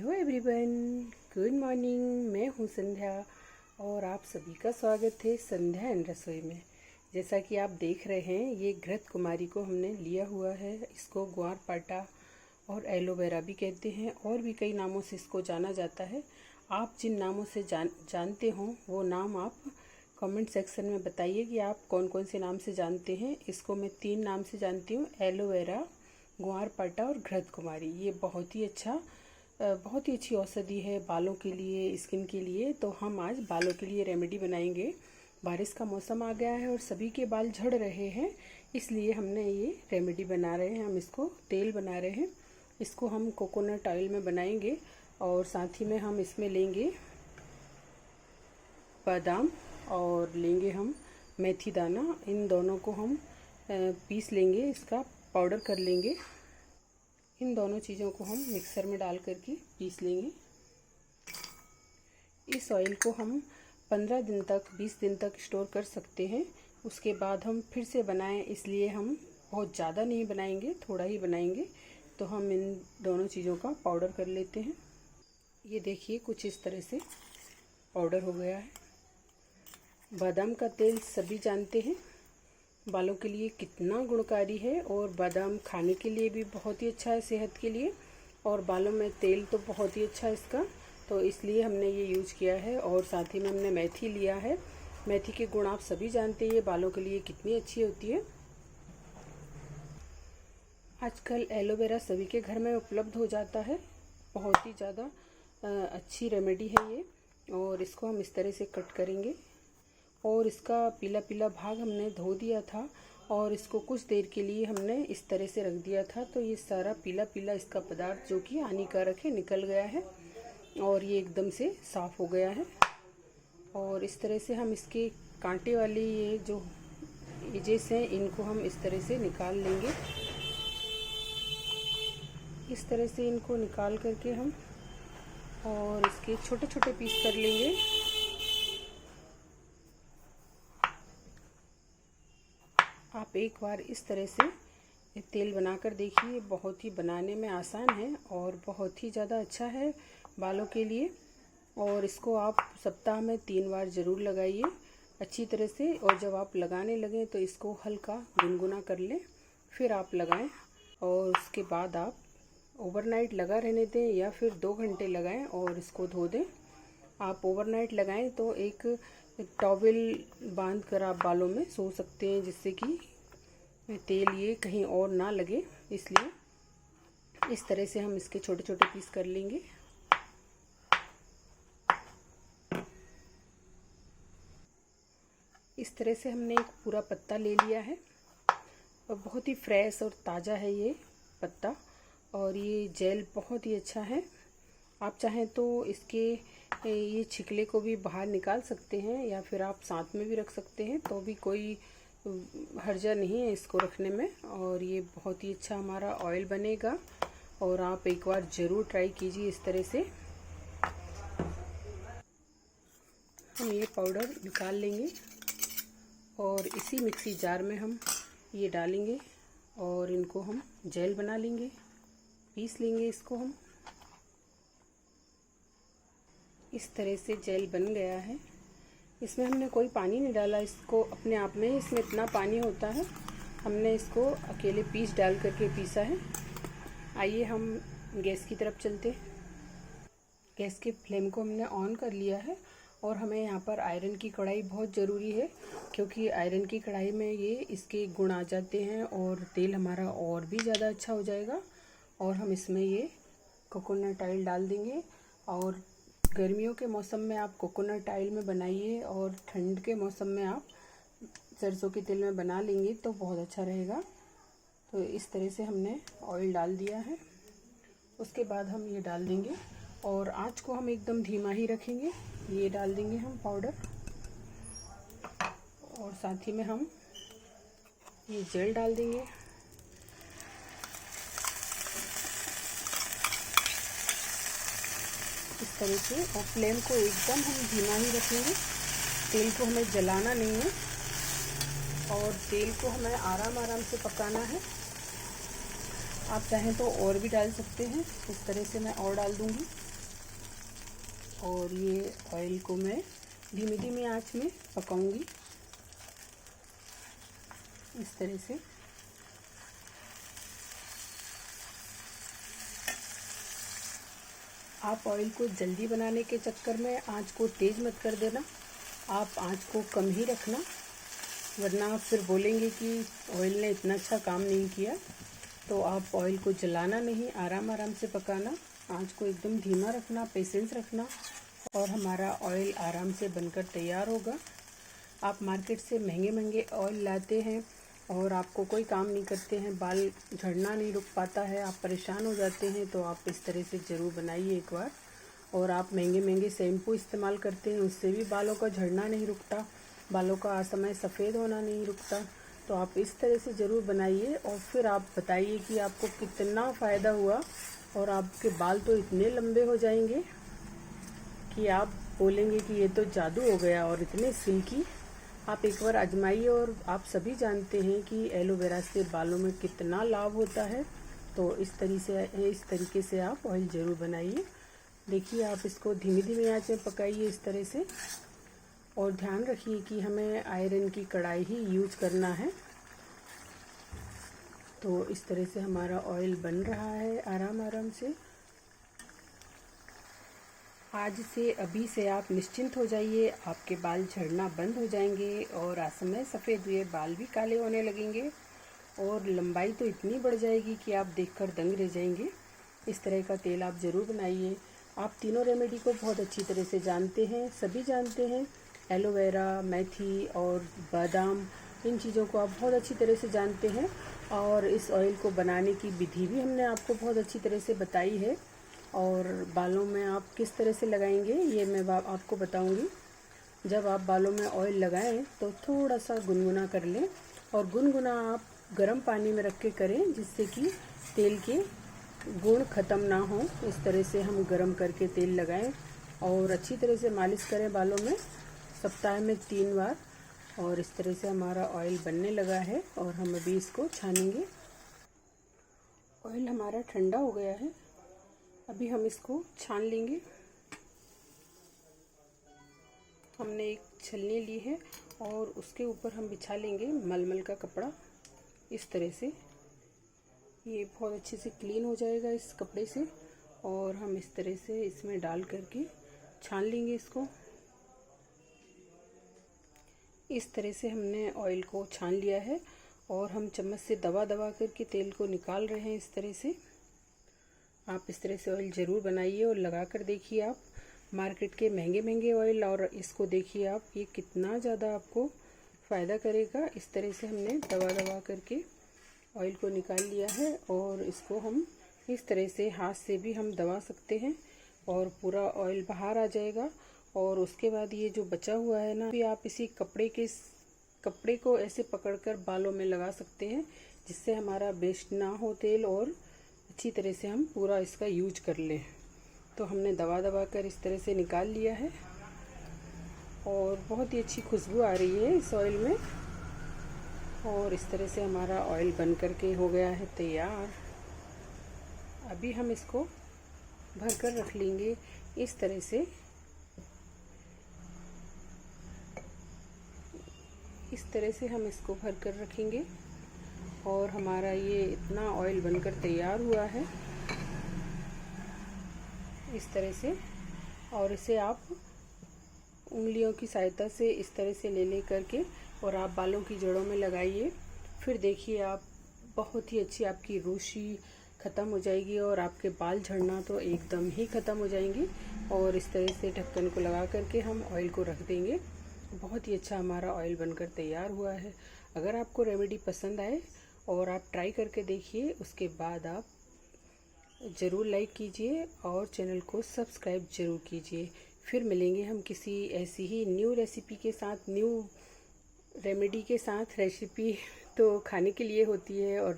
Hello everyone, good morning. मैं हूँ संध्या और आप सभी का स्वागत है संध्या एंड रसोई में। जैसा कि आप देख रहे हैं, ये घृत कुमारी को हमने लिया हुआ है। इसको ग्वारपाठा और एलोवेरा भी कहते हैं और भी कई नामों से इसको जाना जाता है। आप जिन नामों से जानते हो वो नाम आप कमेंट सेक्शन में बताइए कि आप कौन कौन से नाम से जानते हैं। इसको मैं 3 नाम से जानती हूँ, एलोवेरा, ग्वारपाठा और घृत कुमारी। ये बहुत ही अच्छी औषधि है बालों के लिए, स्किन के लिए। तो हम आज बालों के लिए रेमेडी बनाएंगे। बारिश का मौसम आ गया है और सभी के बाल झड़ रहे हैं, इसलिए हमने ये रेमेडी बना रहे हैं। हम इसको तेल बना रहे हैं। इसको हम कोकोनट ऑयल में बनाएंगे और साथ ही में हम इसमें लेंगे बादाम और लेंगे हम मेथी दाना। इन दोनों को हम पीस लेंगे, इसका पाउडर कर लेंगे। इन दोनों चीज़ों को हम मिक्सर में डाल करके पीस लेंगे। इस ऑयल को हम 15 दिन तक, 20 दिन तक स्टोर कर सकते हैं। उसके बाद हम फिर से बनाएं, इसलिए हम बहुत ज़्यादा नहीं बनाएंगे, थोड़ा ही बनाएंगे। तो हम इन दोनों चीज़ों का पाउडर कर लेते हैं। ये देखिए, कुछ इस तरह से पाउडर हो गया है। बादाम का तेल सभी जानते हैं बालों के लिए कितना गुणकारी है, और बादाम खाने के लिए भी बहुत ही अच्छा है सेहत के लिए, और बालों में तेल तो बहुत ही अच्छा है इसका, तो इसलिए हमने ये यूज किया है। और साथ ही में हमने मेथी लिया है। मेथी के गुण आप सभी जानते हैं, ये बालों के लिए कितनी अच्छी होती है। आजकल एलोवेरा सभी के घर में उपलब्ध हो जाता है। बहुत ही ज़्यादा अच्छी रेमेडी है ये। और इसको हम इस तरह से कट करेंगे और इसका पीला पीला भाग हमने धो दिया था और इसको कुछ देर के लिए हमने इस तरह से रख दिया था। तो ये सारा पीला पीला इसका पदार्थ जो कि हानिकारक है निकल गया है और ये एकदम से साफ़ हो गया है। और इस तरह से हम इसके कांटे वाली ये जो एजेस हैं इनको हम इस तरह से निकाल लेंगे। इस तरह से इनको निकाल करके हम और इसके छोटे छोटे पीस कर लेंगे। आप एक बार इस तरह से तेल बनाकर देखिए, बहुत ही बनाने में आसान है और बहुत ही ज़्यादा अच्छा है बालों के लिए। और इसको आप सप्ताह में 3 बार ज़रूर लगाइए अच्छी तरह से। और जब आप लगाने लगें तो इसको हल्का गुनगुना कर लें, फिर आप लगाएं। और उसके बाद आप ओवरनाइट लगा रहने दें या फिर 2 घंटे लगाएं और इसको धो दें। आप ओवरनाइट लगाएं तो एक टॉवेल बांध कर आप बालों में सो सकते हैं, जिससे कि तेल ये कहीं और ना लगे। इसलिए इस तरह से हम इसके छोटे छोटे पीस कर लेंगे। इस तरह से हमने एक पूरा पत्ता ले लिया है और बहुत ही फ्रेश और ताज़ा है ये पत्ता, और ये जेल बहुत ही अच्छा है। आप चाहें तो इसके ये छिकले को भी बाहर निकाल सकते हैं या फिर आप साथ में भी रख सकते हैं, तो भी कोई हर्जा नहीं है इसको रखने में। और ये बहुत ही अच्छा हमारा ऑयल बनेगा और आप एक बार ज़रूर ट्राई कीजिए इस तरह से। हम ये पाउडर निकाल लेंगे और इसी मिक्सी जार में हम ये डालेंगे और इनको हम जेल बना लेंगे, पीस लेंगे इसको हम। इस तरह से जेल बन गया है। इसमें हमने कोई पानी नहीं डाला, इसको अपने आप में इसमें इतना पानी होता है। हमने इसको अकेले पीस डाल करके पीसा है। आइए हम गैस की तरफ चलते हैं। गैस के फ्लेम को हमने ऑन कर लिया है और हमें यहाँ पर आयरन की कढ़ाई बहुत ज़रूरी है, क्योंकि आयरन की कढ़ाई में ये इसके गुण आ जाते हैं और तेल हमारा और भी ज़्यादा अच्छा हो जाएगा। और हम इसमें ये कोकोनट ऑयल डाल देंगे। और गर्मियों के मौसम में आप कोकोनट ऑयल में बनाइए और ठंड के मौसम में आप सरसों के तेल में बना लेंगे तो बहुत अच्छा रहेगा। तो इस तरह से हमने ऑयल डाल दिया है। उसके बाद हम ये डाल देंगे और आँच को हम एकदम धीमा ही रखेंगे। ये डाल देंगे हम पाउडर और साथ ही में हम ये जेल डाल देंगे। इस तरह से, और फ्लेम को एकदम हम धीमा ही रखेंगे। तेल को हमें जलाना नहीं है और तेल को हमें आराम आराम से पकाना है। आप चाहें तो और भी डाल सकते हैं। इस तरह से मैं और डाल दूंगी। और ये ऑयल को मैं धीमी धीमी आंच में पकाऊंगी इस तरह से। आप ऑयल को जल्दी बनाने के चक्कर में आंच को तेज़ मत कर देना, आप आंच को कम ही रखना, वरना आप फिर बोलेंगे कि ऑयल ने इतना अच्छा काम नहीं किया। तो आप ऑयल को जलाना नहीं, आराम आराम से पकाना, आंच को एकदम धीमा रखना, पेशेंस रखना, और हमारा ऑयल आराम से बनकर तैयार होगा। आप मार्केट से महंगे महंगे ऑयल लाते हैं और आपको कोई काम नहीं करते हैं, बाल झड़ना नहीं रुक पाता है, आप परेशान हो जाते हैं, तो आप इस तरह से ज़रूर बनाइए एक बार। और आप महंगे महंगे शैम्पू इस्तेमाल करते हैं, उससे भी बालों का झड़ना नहीं रुकता, बालों का असमय सफ़ेद होना नहीं रुकता। तो आप इस तरह से ज़रूर बनाइए और फिर आप बताइए कि आपको कितना फ़ायदा हुआ। और आपके बाल तो इतने लंबे हो जाएंगे कि आप बोलेंगे कि ये तो जादू हो गया, और इतने सिल्की। आप एक बार आजमाइए। और आप सभी जानते हैं कि एलोवेरा से बालों में कितना लाभ होता है। तो इस तरीके से आप ऑयल ज़रूर बनाइए। देखिए, आप इसको धीमी धीमी आंच में पकाइए इस तरह से, और ध्यान रखिए कि हमें आयरन की कढ़ाई ही यूज करना है। तो इस तरह से हमारा ऑयल बन रहा है आराम आराम से। आज से अभी से आप निश्चिंत हो जाइए, आपके बाल झड़ना बंद हो जाएंगे और असमय सफ़ेद हुए बाल भी काले होने लगेंगे, और लंबाई तो इतनी बढ़ जाएगी कि आप देखकर दंग रह जाएंगे। इस तरह का तेल आप ज़रूर बनाइए। आप तीनों रेमेडी को बहुत अच्छी तरह से जानते हैं, सभी जानते हैं। एलोवेरा, मेथी और बादाम, इन चीज़ों को आप बहुत अच्छी तरह से जानते हैं। और इस ऑयल को बनाने की विधि भी हमने आपको बहुत अच्छी तरह से बताई है। और बालों में आप किस तरह से लगाएंगे ये मैं आपको बताऊंगी। जब आप बालों में ऑयल लगाएं तो थोड़ा सा गुनगुना कर लें, और गुनगुना आप गर्म पानी में रख के करें, जिससे कि तेल के गुण ख़त्म ना हो। इस तरह से हम गर्म करके तेल लगाएं और अच्छी तरह से मालिश करें बालों में, सप्ताह में 3 बार। और इस तरह से हमारा ऑयल बनने लगा है और हम अभी इसको छानेंगे। ऑयल हमारा ठंडा हो गया है, अभी हम इसको छान लेंगे। हमने एक छलनी ली है और उसके ऊपर हम बिछा लेंगे मलमल का कपड़ा इस तरह से। ये बहुत अच्छे से क्लीन हो जाएगा इस कपड़े से, और हम इस तरह से इसमें डाल करके छान लेंगे इसको। इस तरह से हमने ऑयल को छान लिया है और हम चम्मच से दबा दबा करके तेल को निकाल रहे हैं इस तरह से। आप इस तरह से ऑयल ज़रूर बनाइए और लगा कर देखिए आप मार्केट के महंगे महंगे ऑयल, और इसको देखिए आप, ये कितना ज़्यादा आपको फ़ायदा करेगा। इस तरह से हमने दबा दबा करके ऑयल को निकाल लिया है, और इसको हम इस तरह से हाथ से भी हम दबा सकते हैं और पूरा ऑयल बाहर आ जाएगा। और उसके बाद ये जो बचा हुआ है ना, भी आप इसी कपड़े को ऐसे पकड़कर बालों में लगा सकते हैं, जिससे हमारा वेस्ट ना हो तेल, और अच्छी तरह से हम पूरा इसका यूज कर लें। तो हमने दबा दबा कर इस तरह से निकाल लिया है, और बहुत ही अच्छी खुशबू आ रही है इस ऑयल में। और इस तरह से हमारा ऑयल बन करके हो गया है तैयार। अभी हम इसको भर कर रख लेंगे इस तरह से। इस तरह से हम इसको भर कर रखेंगे, और हमारा ये इतना ऑयल बनकर तैयार हुआ है इस तरह से। और इसे आप उंगलियों की सहायता से इस तरह से ले करके और आप बालों की जड़ों में लगाइए। फिर देखिए आप, बहुत ही अच्छी आपकी रूसी ख़त्म हो जाएगी और आपके बाल झड़ना तो एकदम ही ख़त्म हो जाएंगे। और इस तरह से ढक्कन को लगा करके हम ऑयल को रख देंगे। बहुत ही अच्छा हमारा ऑयल बनकर तैयार हुआ है। अगर आपको रेमेडी पसंद आए और आप ट्राई करके देखिए, उसके बाद आप ज़रूर लाइक कीजिए और चैनल को सब्सक्राइब ज़रूर कीजिए। फिर मिलेंगे हम किसी ऐसी ही न्यू रेसिपी के साथ, न्यू रेमेडी के साथ। रेसिपी तो खाने के लिए होती है और